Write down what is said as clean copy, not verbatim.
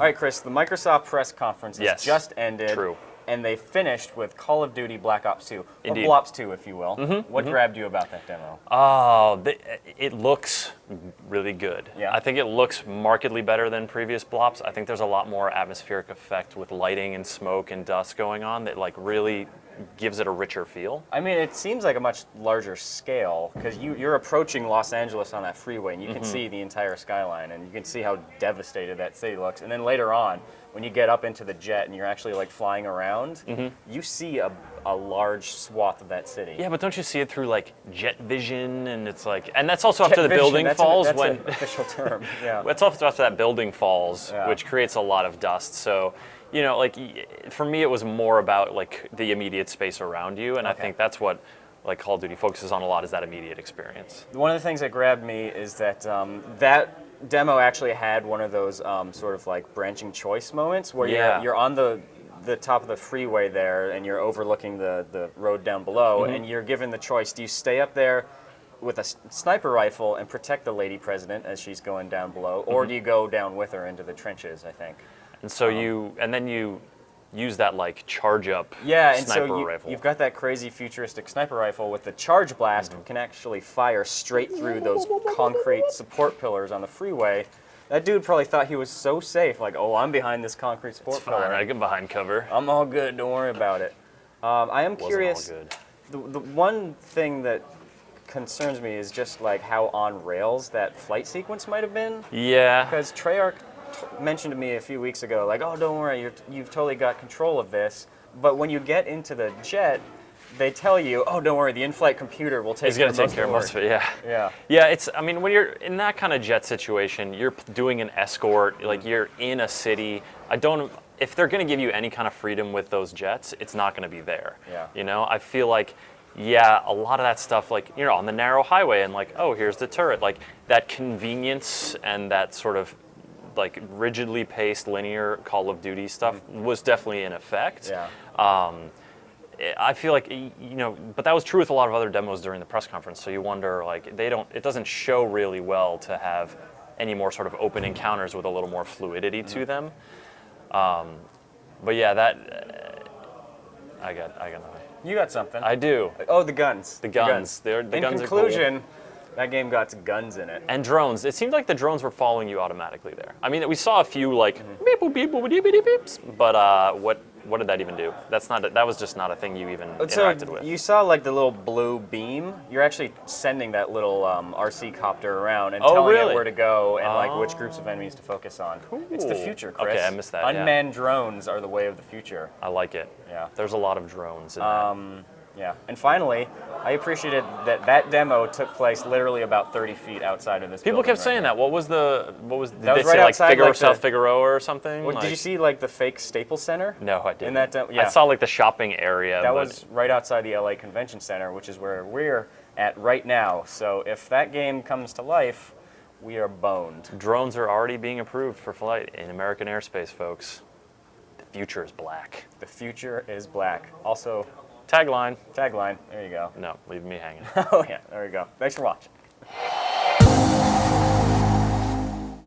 right, Chris, the Microsoft press conference has just ended. True. And they finished with Call of Duty Black Ops 2. Indeed. Or Blops 2, if you will. What grabbed you about that demo? Oh, it looks really good. Yeah. I think it looks markedly better than previous Blops. I think there's a lot more atmospheric effect with lighting and smoke and dust going on that like really gives it a richer feel. I mean, it seems like a much larger scale because you're approaching Los Angeles on that freeway and you can see the entire skyline and you can see how devastated that city looks. And then later on, when you get up into the jet and you're actually like flying around, you see a large swath of that city. Yeah, but don't you see it through like jet vision? And it's like, and that's also after the building falls. That's an official term. Yeah. It's also after that building falls, Yeah. which creates a lot of dust. So, you know, like for me, it was more about like the immediate space around you, and I think that's what like Call of Duty focuses on a lot is that immediate experience. One of the things that grabbed me is that that demo actually had one of those sort of like branching choice moments where you're on the top of the freeway there and you're overlooking the road down below and you're given the choice: do you stay up there with a sniper rifle and protect the lady president as she's going down below, or do you go down with her into the trenches? I think. And so then you use that like charge up sniper rifle. You've got that crazy futuristic sniper rifle with the charge blast can actually fire straight through those concrete support pillars on the freeway. That dude probably thought he was so safe, like, oh, I'm behind this concrete support pillar. I get behind cover. I'm all good, don't worry about it. I am curious, Wasn't all good. the one thing that concerns me is just like how on rails that flight sequence might have been. Yeah. Because Treyarch mentioned to me a few weeks ago, like, oh, don't worry, you've totally got control of this. But when you get into the jet, they tell you, oh, don't worry, the in-flight computer will take care of most of it. Yeah. It's, I mean, when you're in that kind of jet situation, you're doing an escort, like you're in a city. If they're going to give you any kind of freedom with those jets, it's not going to be there. Yeah. You know, I feel like, a lot of that stuff, like, you know, on the narrow highway and like, oh, here's the turret, like that convenience and that sort of like rigidly paced linear Call of Duty stuff was definitely in effect. Yeah. I feel like, you know, but that was true with a lot of other demos during the press conference. So you wonder, like, it doesn't show really well to have any more sort of open encounters with a little more fluidity to them. But yeah, I got nothing. You got something. I do. Oh, the guns. The guns. The in guns conclusion, are cool. that game got guns in it. And drones. It seemed like the drones were following you automatically there. I mean, we saw a few like beep boop beep boop beep beep beeps, but what did that even do? That was just not a thing you even interacted with. You saw like the little blue beam. You're actually sending that little RC copter around and telling it where to go and like which groups of enemies to focus on. Cool. It's the future, Chris. Okay, I missed that. Unmanned drones are the way of the future. I like it. Yeah. There's a lot of drones in that. Yeah, and finally, I appreciated that demo took place literally about 30 feet outside of this. People kept saying that. What was that did was they right say outside, like South Figueroa or something? Well, did you see like the fake Staples Center? No, I didn't. In that demo? Yeah. I saw like the shopping area. That was right outside the LA Convention Center, which is where we're at right now. So if that game comes to life, we are boned. Drones are already being approved for flight in American airspace, folks. The future is black. The future is black. Also, Tagline. There you go. No, leave me hanging. Oh yeah, there you go. Thanks for watching.